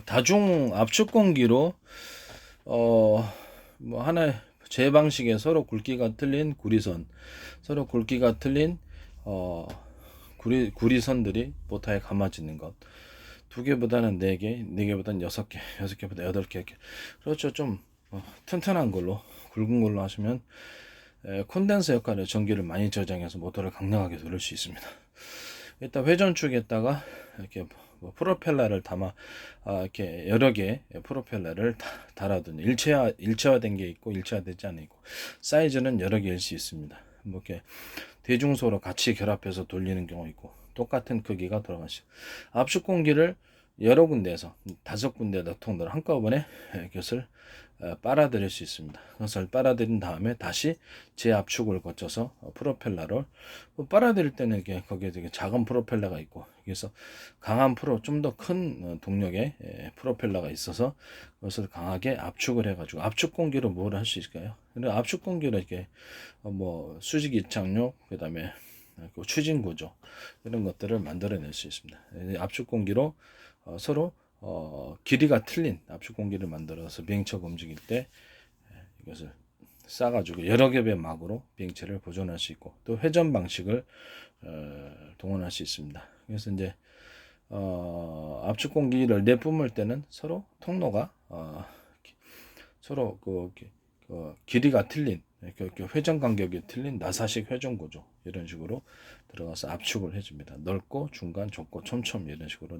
다중 압축 공기로 하나의 제 방식에 서로 굵기가 틀린 구리선, 서로 굵기가 틀린 어, 구리선들이 모타에 감아지는 것. 두 개보다는 네 개, 네 개보다는 여섯 개, 여섯 개보다 여덟 개. 그렇죠. 좀 튼튼한 걸로, 굵은 걸로 하시면 콘덴서 역할의 전기를 많이 저장해서 모터를 강력하게 돌릴 수 있습니다. 일단 회전축에다가 이렇게 프로펠러를 담아 이렇게 여러 개의 프로펠러를 달아둔 일체화된 게 있고 일체화되지 않아 있고 사이즈는 여러 개일 수 있습니다. 뭐 이렇게 대중소로 같이 결합해서 돌리는 경우 있고 똑같은 크기가 들어가시고 압축 공기를 여러 군데에서 다섯 군데에다 통로를 한꺼번에 이것을 빨아들일 수 있습니다. 그것을 빨아들인 다음에 다시 재압축을 거쳐서 프로펠러를 빨아들일 때는 이게 거기에 되게 작은 프로펠러가 있고 그래서 강한 좀 더 큰 동력의 프로펠러가 있어서 그것을 강하게 압축을 해가지고 압축 공기로 뭘 할 수 있을까요? 압축 공기로 이렇게 뭐 수직 이착륙 그다음에 추진 구조 이런 것들을 만들어낼 수 있습니다. 압축 공기로 서로 길이가 틀린 압축 공기를 만들어서 비행체가 움직일 때 이것을 싸가지고 여러 겹의 막으로 비행체를 보존할 수 있고 또 회전 방식을 동원할 수 있습니다. 그래서 이제 압축 공기를 내뿜을 때는 서로 통로가 서로 길이가 틀린 회전 간격이 틀린 나사식 회전 구조 이런 식으로 들어가서 압축을 해줍니다. 넓고 중간 좁고 촘촘 이런 식으로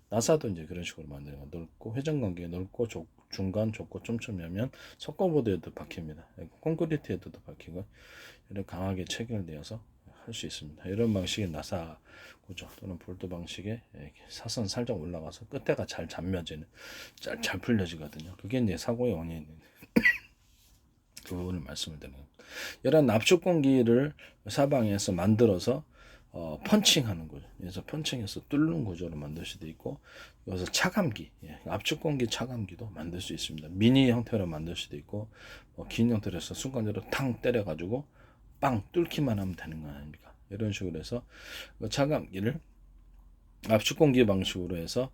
나사도 이제 그런 식으로 만들어요. 넓고 회전 간격이 넓고 중간 좁고 촘촘하면 석고보드에도 박힙니다. 콘크리트에도 박히고 이런 강하게 체결되어서 할 수 있습니다. 이런 방식의 나사 구조 또는 볼트 방식의 사선 살짝 올라가서 끝에가 잘 잠며지는 잘 풀려지거든요. 그게 이제 사고의 원인입니다. 그 부분을 말씀을 드리는 겁니다. 이런 압축 공기를 사방에서 만들어서 펀칭하는 거죠. 그래서 펀칭해서 뚫는 구조로 만들 수도 있고 여기서 차감기, 압축 공기 차감기도 만들 수 있습니다. 미니 형태로 만들 수도 있고 긴 형태로 해서 순간적으로 탕 때려가지고 빵 뚫기만 하면 되는 거 아닙니까? 이런 식으로 해서 차감기를 압축 공기 방식으로 해서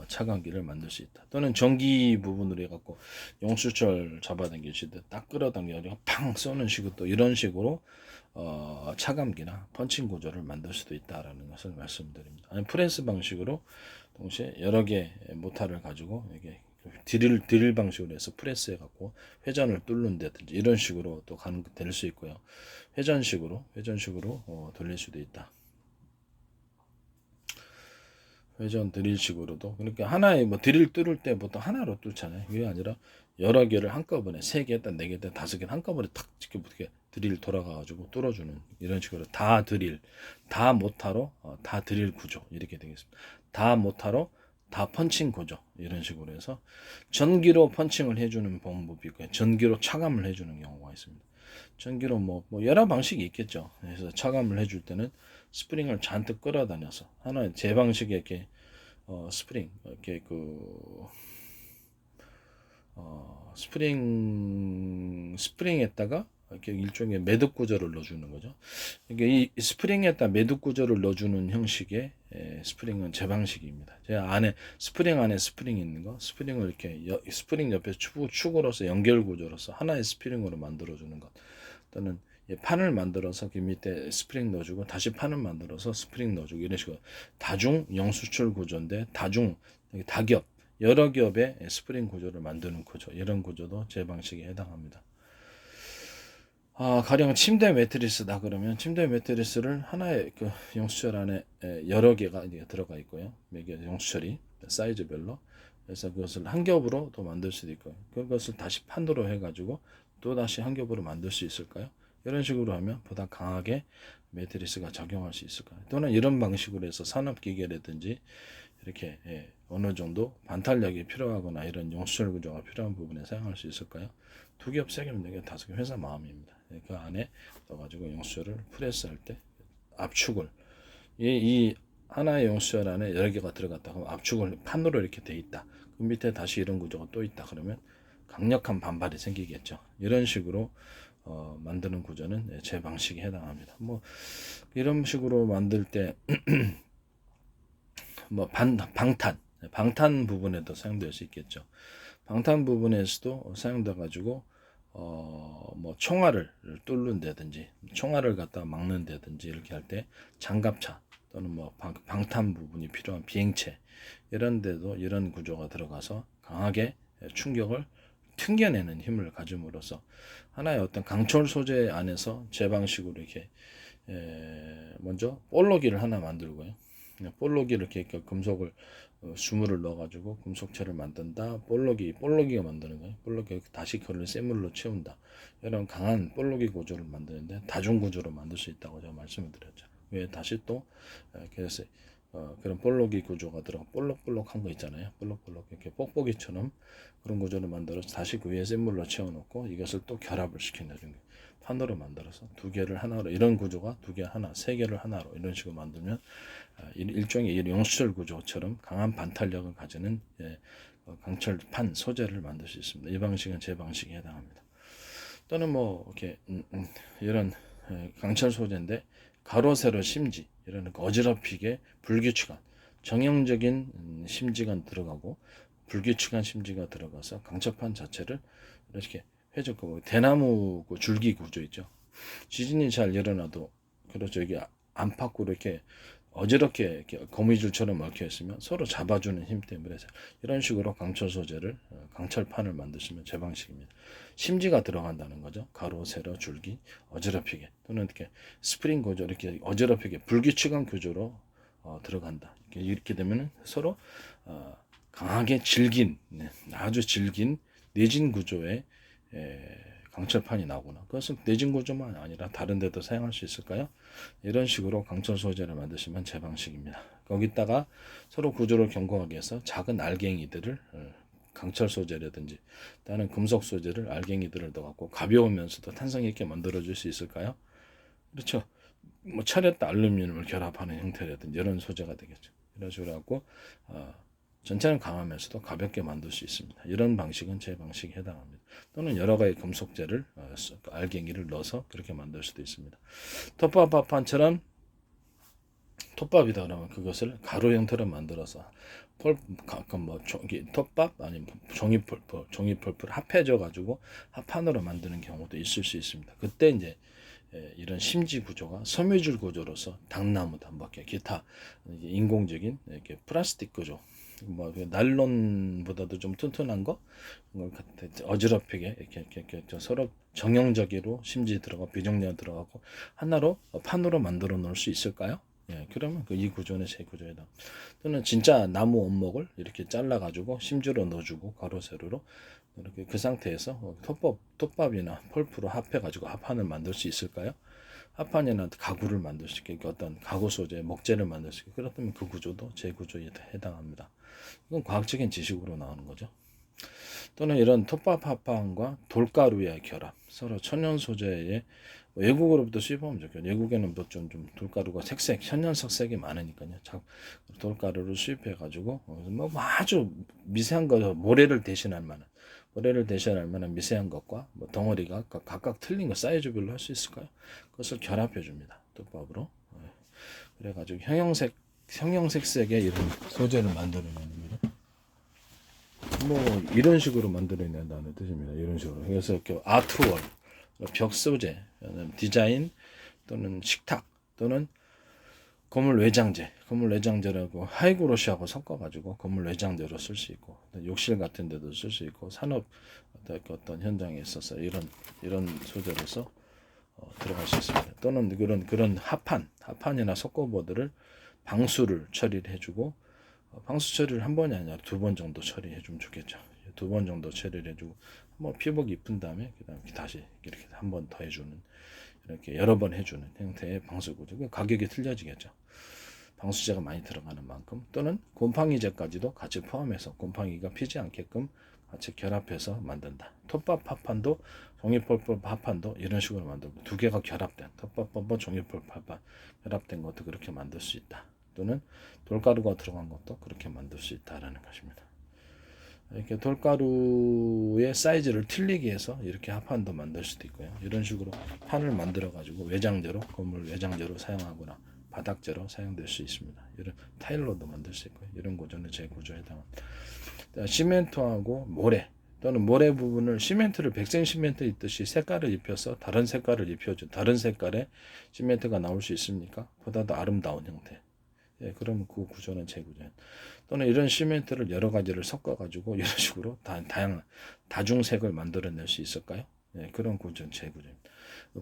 차감기를 만들 수 있다. 또는 전기 부분으로 해갖고 용수철 잡아당길 때 딱 끌어당겨가지고 팡 쏘는 식으로 또 이런 식으로 차감기나 펀칭 구조를 만들 수도 있다라는 것을 말씀드립니다. 아니 프레스 방식으로 동시에 여러 개 모타를 가지고 이게 드릴 방식으로 해서 프레스해 갖고 회전을 뚫는다든지 이런 식으로 또 가는 될 수 있고요. 회전식으로 돌릴 수도 있다. 회전 드릴식으로도 그러니까 하나의 뭐 드릴 뚫을 때 보통 하나로 뚫잖아요. 그게 아니라 여러 개를 한꺼번에 세 개든 네 개든 다섯 개든 한꺼번에 탁 이렇게 드릴 돌아가가지고 뚫어주는 이런 식으로 다 드릴 다 모타로 다 드릴 구조 이렇게 되겠습니다. 다 모타로 다 펀칭 구조 이런 식으로 해서 전기로 펀칭을 해주는 방법이 있고요. 전기로 차감을 해주는 경우가 있습니다. 전기로 뭐 여러 방식이 있겠죠. 그래서 차감을 해줄 때는 스프링을 잔뜩 끌어다녀서 하나의 제 방식의 이렇게 스프링 이렇게 스프링에다가 이렇게 일종의 매듭 구조를 넣어주는 거죠. 이게 이 스프링에다 매듭 구조를 넣어주는 형식의 스프링은 제 방식입니다. 제 안에 스프링 안에 스프링이 있는 거, 스프링을 이렇게 스프링 옆에 축으로서 연결 구조로서 하나의 스프링으로 만들어주는 것. 또는 판을 만들어서 그 밑에 스프링 넣어주고 다시 판을 만들어서 스프링 넣어주고 이런 식으로 다중 영수출 구조인데 다겹 여러 겹의 스프링 구조를 만드는 구조 이런 구조도 제 방식에 해당합니다. 가령 침대 매트리스다 그러면 침대 매트리스를 하나의 그 영수철 안에 여러 개가 이제 들어가 있고요. 매개 영수철이 사이즈별로 그래서 그것을 한 겹으로 또 만들 수도 있고요. 그것을 다시 판으로 해가지고 또 다시 한 겹으로 만들 수 있을까요? 이런 식으로 하면 보다 강하게 매트리스가 작용할 수 있을까요? 또는 이런 방식으로 해서 산업기계라든지 이렇게 어느 정도 반탄력이 필요하거나 이런 용수철 구조가 필요한 부분에 사용할 수 있을까요? 두 겹, 세 겹, 네 겹, 다섯 겹 회사 마음입니다. 그 안에 넣어가지고 용수철을 프레스할 때 압축을 이 하나의 용수철 안에 여러 개가 들어갔다 그럼 압축을 판으로 이렇게 돼 있다. 그 밑에 다시 이런 구조가 또 있다 그러면 강력한 반발이 생기겠죠. 이런 식으로 만드는 구조는 제 방식에 해당합니다. 뭐 이런 식으로 만들 때 뭐 방탄 방탄 부분에도 사용될 수 있겠죠. 방탄 부분에서도 사용돼 가지고 뭐 총알을 뚫는다든지 총알을 갖다 막는다든지 이렇게 할 때 장갑차 또는 뭐 방탄 부분이 필요한 비행체 이런 데도 이런 구조가 들어가서 강하게 충격을 튕겨내는 힘을 가짐으로써 하나의 어떤 강철 소재 안에서 제 방식으로 이렇게 먼저 볼로기를 하나 만들고요. 볼로기를 이렇게 금속을 수물을 넣어가지고 금속체를 만든다. 볼로기가 만드는 거예요. 볼로기 다시 그걸 쇠물로 채운다. 이런 강한 볼로기 구조를 만드는데 다중 구조로 만들 수 있다고 제가 말씀을 드렸죠. 왜 다시 또 그래서 그런 볼로기 구조가 들어가 볼록볼록한 거 있잖아요. 볼록볼록 이렇게 뽁뽁이처럼 그런 구조를 만들어서 다시 그 위에 쇠물로 채워놓고 이것을 또 결합을 시켜내는 거예요. 판으로 만들어서 두 개를 하나로 이런 구조가 두 개 하나, 세 개를 하나로 이런 식으로 만들면 일종의 용수철 구조처럼 강한 반탄력을 가지는 강철판 소재를 만들 수 있습니다. 이 방식은 제 방식에 해당합니다. 또는 뭐 이렇게 이런 강철 소재인데 가로 세로 심지 이런 어지럽히게 불규칙한 정형적인 심지가 들어가고 불규칙한 심지가 들어가서 강철판 자체를 이렇게 회적하고 대나무 줄기 구조 있죠. 지진이 잘 일어나도 그렇죠. 이게 안팎으로 이렇게 어지럽게 이렇게 거미줄처럼 얽혀 있으면 서로 잡아주는 힘 때문에 이런 식으로 강철 소재를 강철판을 만드시면 제 방식입니다. 심지가 들어간다는 거죠. 가로, 세로, 줄기 어지럽히게 또는 이렇게 스프링 구조 이렇게 어지럽히게 불규칙한 구조로 들어간다. 이렇게 되면은 서로 강하게 질긴 아주 질긴 내진 구조의 강철판이 나오구나. 그것은 내진 구조만 아니라 다른 데도 사용할 수 있을까요? 이런 식으로 강철 소재를 만드시면 제 방식입니다. 거기다가 서로 구조를 견고하게 해서 작은 알갱이들을 강철 소재라든지 다른 금속 소재를 알갱이들을 넣어갖고 가벼우면서도 탄성 있게 만들어줄 수 있을까요? 그렇죠. 뭐 철에다 알루미늄을 결합하는 형태라든지 이런 소재가 되겠죠. 이런 식으로 갖고 전체는 강하면서도 가볍게 만들 수 있습니다. 이런 방식은 제 방식에 해당합니다. 또는 여러 가지 금속재를 알갱이를 넣어서 그렇게 만들 수도 있습니다. 톱밥판처럼 톱밥이다 그러면 그것을 가로 형태로 만들어서 톱밥 아니면 종이펄풀 합해져 가지고 합판으로 만드는 경우도 있을 수 있습니다. 그때 이제 이런 심지 구조가 섬유줄 구조로서 당나무 단박에 기타 인공적인 이렇게 플라스틱 구조 뭐 나일론보다도 좀 튼튼한 거 어지럽히게 이렇게 서로 정형적으로 심지 들어가고 비정량 들어가고 하나로 판으로 만들어 놓을 수 있을까요? 예, 그러면 이 구조는 제 구조에다 또는 진짜 나무 원목을 이렇게 잘라 가지고 심지로 넣어주고 가로 세로로 이렇게 그 상태에서 톱밥이나 펄프로 합해 가지고 합판을 만들 수 있을까요? 합판이나 가구를 만들 수 있게 어떤 가구 소재 목재를 만들 수 있게 그렇다면 그 구조도 제 구조에 해당합니다. 이건 과학적인 지식으로 나오는 거죠. 또는 이런 톱밥 합판과 돌가루의 결합 서로 천연 소재의 외국으로부터 수입하면 좋겠죠. 외국에는 좀 돌가루가 천연석색이 많으니까요. 돌가루를 수입해 가지고 뭐 아주 미세한 거 모래를 대신할 만한 미세한 것과 뭐 덩어리가 각각 틀린 거 사이즈별로 할 수 있을까요? 그것을 결합해 줍니다. 톱밥으로. 그래 가지고 형형색색의 이런 소재를 만들어내는 거죠. 뭐 이런 식으로 만들어낸다는 뜻입니다. 이런 식으로. 그래서 이렇게 아트월, 벽 소재, 디자인 또는 식탁 또는 건물 외장재라고 하이그로시하고 섞어가지고 건물 외장재로 쓸 수 있고 욕실 같은 데도 쓸 수 있고 산업 어떤 현장에 있어서 이런 소재로서 들어갈 수 있습니다. 또는 그런 합판이나 석고보드를 방수를 처리를 해주고 방수 처리를 한 번이 아니라 두 번 정도 처리해주면 좋겠죠. 두 번 정도 처리를 해주고 한번 피복 입은 다음에 그다음에 다시 이렇게 한 번 더 해주는 이렇게 여러 번 해주는 형태의 방수구조. 가격이 틀려지겠죠. 방수제가 많이 들어가는 만큼 또는 곰팡이제까지도 같이 포함해서 곰팡이가 피지 않게끔 같이 결합해서 만든다. 톱밥 합판도 종이펄풀 합판도 이런 식으로 만들고 두 개가 결합된 톱밥 종이펄풀 합판 결합된 것도 그렇게 만들 수 있다. 또는 돌가루가 들어간 것도 그렇게 만들 수 있다라는 것입니다. 이렇게 돌가루의 사이즈를 틀리게 해서 이렇게 합판도 만들 수도 있고요. 이런 식으로 판을 만들어 가지고 외장재로 건물 외장재로 사용하거나 바닥재로 사용될 수 있습니다. 이런 타일로도 만들 수 있고요. 이런 구조는 제 구조에 해당합니다. 시멘트하고 모래 또는 모래 부분을 시멘트를 백생 시멘트 있듯이 색깔을 입혀서 다른 색깔을 입혀줘 다른 색깔의 시멘트가 나올 수 있습니까? 보다 더 아름다운 형태. 예, 그러면 그 구조는 제 구조예요. 또는 이런 시멘트를 여러 가지를 섞어 가지고 이런 식으로 다양한 다중색을 만들어낼 수 있을까요? 예, 그런 구조는 제 구조입니다.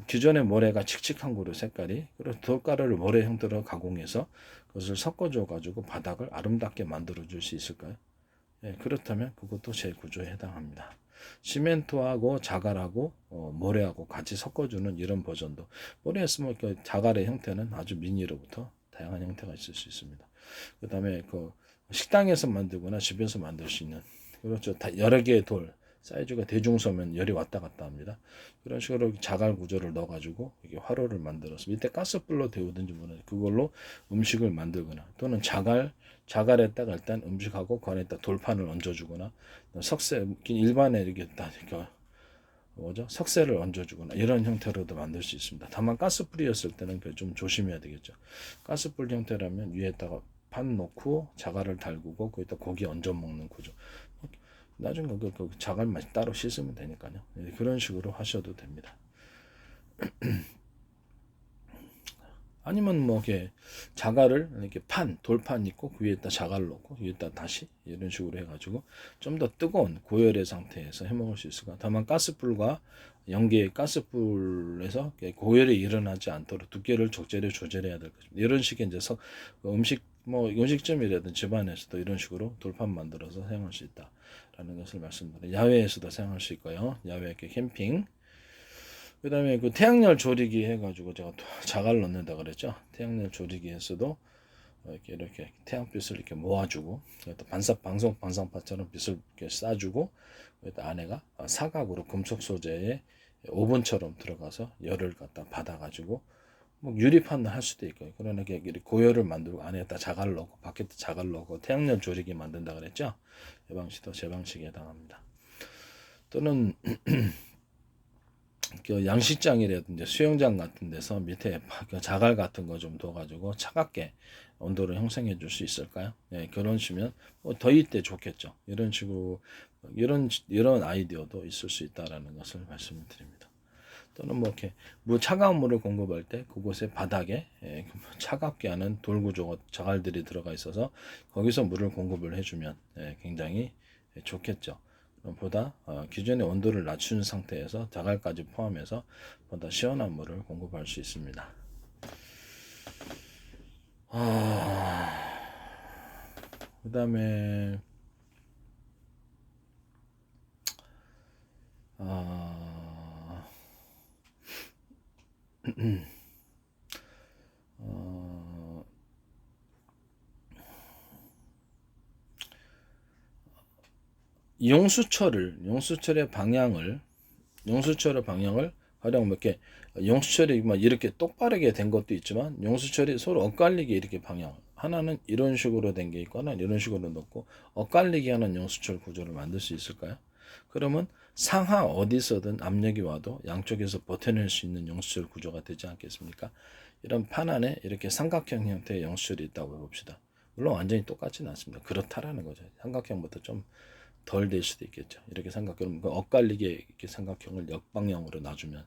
기존의 모래가 칙칙한 구로 색깔이 그리고 돌가루를 모래 형태로 가공해서 그것을 섞어줘 가지고 바닥을 아름답게 만들어 줄 수 있을까요? 예, 그렇다면 그것도 제 구조에 해당합니다. 시멘트하고 자갈하고 모래하고 같이 섞어주는 이런 버전도 모래에 쓰면 그 자갈의 형태는 아주 미니로부터 다양한 형태가 있을 수 있습니다. 그 다음에 그 식당에서 만들거나 집에서 만들 수 있는 그렇죠. 다 여러 개의 돌 사이즈가 대중소면 열이 왔다 갔다 합니다. 그런 식으로 자갈 구조를 넣어가지고 이게 화로를 만들어서 밑에 가스불로 데우든지 뭐든 그걸로 음식을 만들거나 또는 자갈에다가 일단 음식하고 그 안에다 돌판을 얹어주거나 석쇠 일반에 이렇게 다 뭐죠? 석쇠를 얹어주거나 이런 형태로도 만들 수 있습니다. 다만 가스불이었을 때는 좀 조심해야 되겠죠. 가스불 형태라면 위에다가 판 놓고 자갈을 달구고 거기다 고기 얹어 먹는 구조. 나중에 그 자갈만 따로 씻으면 되니까요. 그런 식으로 하셔도 됩니다. 아니면 뭐 이렇게 자갈을 이렇게 돌판 있고 그 위에다 자갈 넣고 위에다 다시 이런 식으로 해가지고 좀 더 뜨거운 고열의 상태에서 해 먹을 수 있을까. 다만 가스불과 연기의 가스불에서 고열이 일어나지 않도록 두께를 적절히 조절해야 될 것입니다. 이런 식의 이제 음식 뭐 음식점이라든 집안에서도 이런 식으로 돌판 만들어서 사용할 수 있다라는 것을 말씀드려요. 야외에서도 사용할 수 있고요. 야외 이렇게 캠핑. 그 다음에 그 태양열 조리기 해가지고 제가 자갈 넣는다 그랬죠. 태양열 조리기에서도 이렇게 태양빛을 이렇게 모아주고 방송판처럼 빛을 이렇게 쏴주고 안에가 사각으로 금속 소재의 오븐처럼 들어가서 열을 갖다 받아가지고 뭐 유리판을 할 수도 있고요. 그러나 이렇게 고열을 만들고 안에다 자갈 넣고 밖에다 자갈 넣고 태양열 조리기 만든다 그랬죠. 이 방식도 제 방식에 해당합니다. 또는 양식장이라든지 수영장 같은 데서 밑에 자갈 같은 거 좀 둬가지고 차갑게 온도를 형성해 줄 수 있을까요? 네, 그런 식이면 더위 때 좋겠죠. 이런 식으로 이런 아이디어도 있을 수 있다라는 것을 말씀을 드립니다. 또는 뭐 이렇게 차가운 물을 공급할 때 그곳의 바닥에 차갑게 하는 돌 구조가 자갈들이 들어가 있어서 거기서 물을 공급을 해주면 굉장히 좋겠죠. 보다 기존의 온도를 낮춘 상태에서 자갈까지 포함해서 보다 시원한 물을 공급할 수 있습니다. 그 다음에 용수철의 방향을 가령 이렇게 용수철이 이렇게 똑바르게 된 것도 있지만 용수철이 서로 엇갈리게 이렇게 방향 하나는 이런 식으로 된 게 있거나 이런 식으로 넣고 엇갈리게 하는 용수철 구조를 만들 수 있을까요? 그러면 상하 어디서든 압력이 와도 양쪽에서 버텨낼 수 있는 용수철 구조가 되지 않겠습니까? 이런 판 안에 이렇게 삼각형 형태의 용수철이 있다고 해봅시다. 물론 완전히 똑같지는 않습니다. 그렇다라는 거죠. 삼각형부터 좀 덜 될 수도 있겠죠. 이렇게 삼각형, 엇갈리게 이렇게 삼각형을 역방향으로 놔주면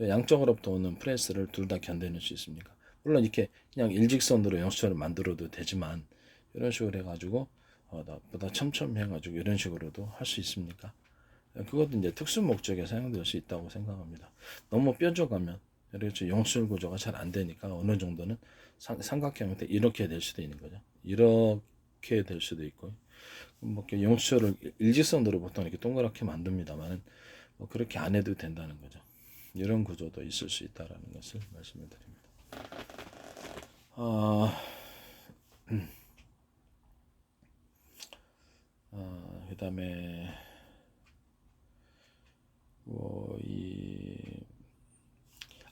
양쪽으로부터 오는 프레스를 둘 다 견뎌낼 수 있습니까? 물론 이렇게 그냥 일직선으로 용수철을 만들어도 되지만 이런 식으로 해가지고 보다 첨첨 해가지고 이런 식으로도 할 수 있습니까? 그것도 이제 특수 목적에 사용될 수 있다고 생각합니다. 너무 뾰족하면 그렇죠. 용수철 구조가 잘 안 되니까 어느 정도는 삼각형 형태 이렇게 될 수도 있는 거죠. 이렇게 될 수도 있고 뭐 용수철을 일직선으로 보통 이렇게 동그랗게 만듭니다만 뭐 그렇게 안 해도 된다는 거죠. 이런 구조도 있을 수 있다라는 것을 말씀을 드립니다. 그 다음에 이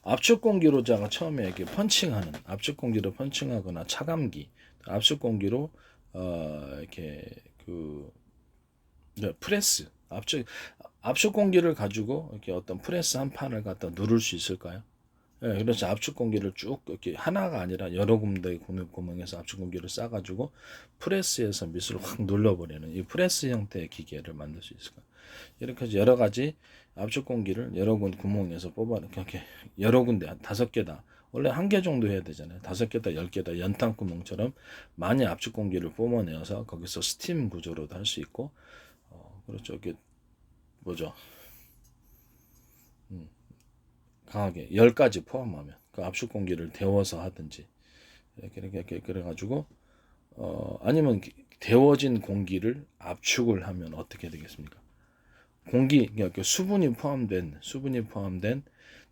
압축 공기로 제가 처음에 이렇게 펀칭하는 압축 공기로 펀칭하거나 차감기 압축 공기로 이렇게 프레스 압축 공기를 가지고 이렇게 어떤 프레스 한 판을 갖다 누를 수 있을까요? 예, 그래서 압축 공기를 쭉 이렇게 하나가 아니라 여러 군데 구멍에서 압축 공기를 싸가지고 프레스해서 밑으로 확 눌러버리는 이 프레스 형태의 기계를 만들 수 있을 거예요. 이렇게 해서 여러 가지 압축 공기를 여러 구멍에서 뽑아 이렇게 여러 군데 한 5개다. 원래 1개 정도 해야 되잖아요. 5개다, 10개다 연탄 구멍처럼 많이 압축 공기를 뿜어내어서 거기서 스팀 구조로도 할 수 있고, 그렇죠. 이게 뭐죠? 강하게 10가지 포함하면 그 압축 공기를 데워서 하든지 이렇게 그래가지고 아니면 데워진 공기를 압축을 하면 어떻게 되겠습니까? 그러니까 수분이 포함된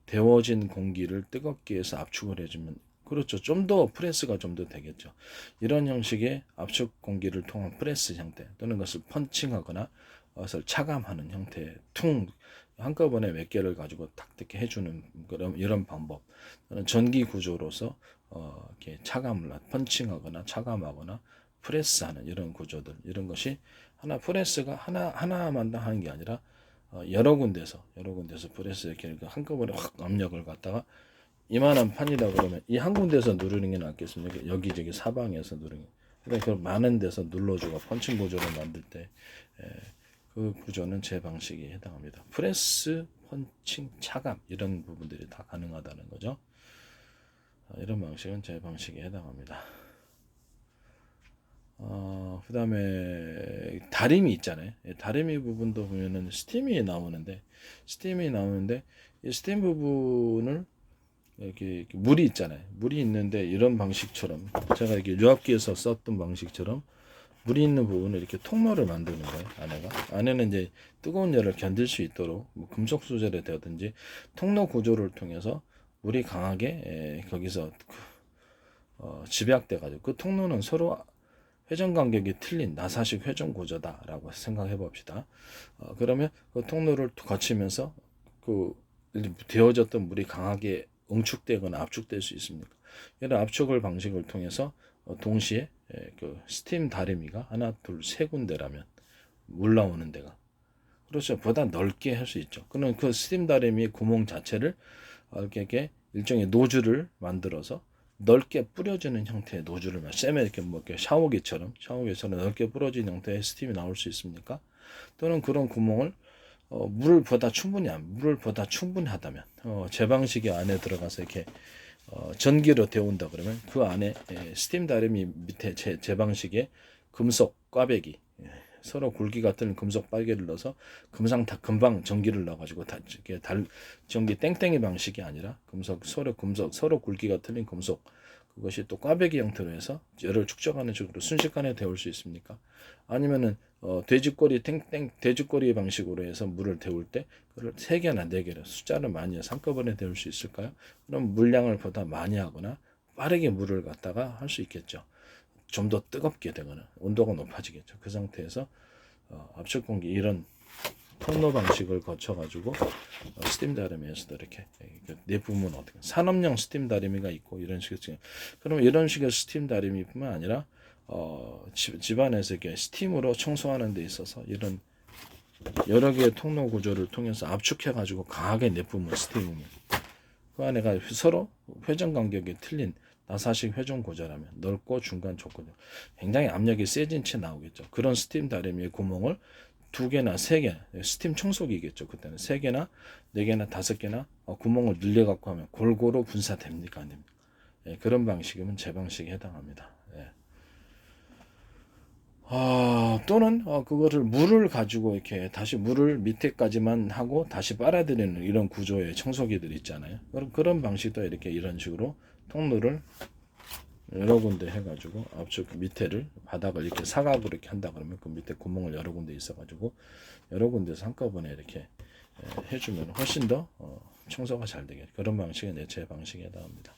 데워진 공기를 뜨겁게 해서 압축을 해주면 그렇죠. 좀 더 프레스가 좀 더 되겠죠. 이런 형식의 압축 공기를 통한 프레스 형태 또는 것을 펀칭하거나 것을 차감하는 형태의 한꺼번에 몇 개를 가지고 탁 이렇게 해주는 그런 이런 방법 또는 전기 구조로서 이렇게 펀칭하거나 차감하거나 프레스하는 이런 구조들 이런 것이 프레스가 하나만 하는 게 아니라 여러 군데서 프레스 이렇게 한꺼번에 확 압력을 갖다가 이만한 판이다 그러면 이 한 군데서 누르는 게 낫겠습니까? 여기저기 사방에서 누르는 게. 그러니까 그 많은 데서 눌러주고 펀칭 구조를 만들 때 그 구조는 제 방식에 해당합니다. 프레스, 펀칭, 차감 이런 부분들이 다 가능하다는 거죠. 이런 방식은 제 방식에 해당합니다. 그 다음에 다리미 있잖아요. 다리미 부분도 보면은 스팀이 나오는데 이 스팀 부분을 이렇게 물이 있잖아요. 물이 있는데 이런 방식처럼 제가 이렇게 유압기에서 썼던 방식처럼 물이 있는 부분을 이렇게 통로를 만드는 거예요. 안에는 이제 뜨거운 열을 견딜 수 있도록 뭐 금속 소재를 되든지 통로 구조를 통해서 물이 강하게 거기서 집약돼 가지고 그 통로는 서로 회전 간격이 틀린 나사식 회전 구조다라고 생각해 봅시다. 그러면 그 통로를 거치면서 그 데워졌던 물이 강하게 응축되거나 압축될 수 있습니까? 이런 압축을 방식을 통해서 동시에 그 스팀 다리미가 하나, 둘, 세 군데라면 물 나오는 데가 그렇죠. 보다 넓게 할 수 있죠. 그러면 그 스팀 다리미 구멍 자체를 이렇게 일종의 노즐을 만들어서 넓게 뿌려지는 형태의 노즐을 쌤에 이렇게 뭐 이렇게 샤워기처럼 넓게 뿌려진 형태의 스팀이 나올 수 있습니까? 또는 그런 구멍을 물을 보다 충분하다면 제 방식의 안에 들어가서 이렇게 전기로 데운다 그러면 그 안에 스팀 다리미 밑에 제 방식의 금속 꽈배기 서로 굵기 같은 금속 빨개를 넣어서 금방 전기를 넣어가지고 전기 땡땡이 방식이 아니라 서로 굵기가 틀린 금속 그것이 또 꽈배기 형태로 해서 열을 축적하는 식으로 순식간에 데울 수 있습니까? 아니면은 돼지꼬리 방식으로 해서 물을 데울 때 그걸 3개나 4개를 숫자를 많이 해서 한꺼번에 데울 수 있을까요? 그럼 물량을 보다 많이 하거나 빠르게 물을 갖다가 할 수 있겠죠. 좀 더 뜨겁게 되거나 온도가 높아지겠죠. 그 상태에서 압축 공기 이런 통로 방식을 거쳐 가지고 스팀 다리미에서도 이렇게 내부분 어떻게 산업용 스팀 다리미가 있고 이런 식의 그러면 이런 식의 스팀 다리미뿐만 아니라 집안에서 이렇게 스팀으로 청소하는 데 있어서 이런 여러 개의 통로 구조를 통해서 압축해 가지고 강하게 내뿜은 스팀을 그 안에가 서로 회전 간격이 틀린 나사식 회전 구조라면 넓고 중간 좁고 굉장히 압력이 세진 채 나오겠죠. 그런 스팀 다리미의 구멍을 2개나 3개 스팀 청소기겠죠. 그때는 3개나 4개나 5개나 구멍을 늘려 갖고 하면 골고루 분사됩니까? 아닙니까? 예, 그런 방식이면 제 방식에 해당합니다. 예. 또는 그거를 물을 가지고 이렇게 다시 물을 밑에까지만 하고 다시 빨아들이는 이런 구조의 청소기들 있잖아요. 그런 방식도 이런 식으로 통로를 여러 군데 해가지고 압축 밑에를 바닥을 이렇게 사각으로 이렇게 한다 그러면 그 밑에 구멍을 여러 군데 있어가지고 여러 군데서 한꺼번에 이렇게 해주면 훨씬 더 청소가 잘 되게 그런 방식의 내체 방식에 해당합니다.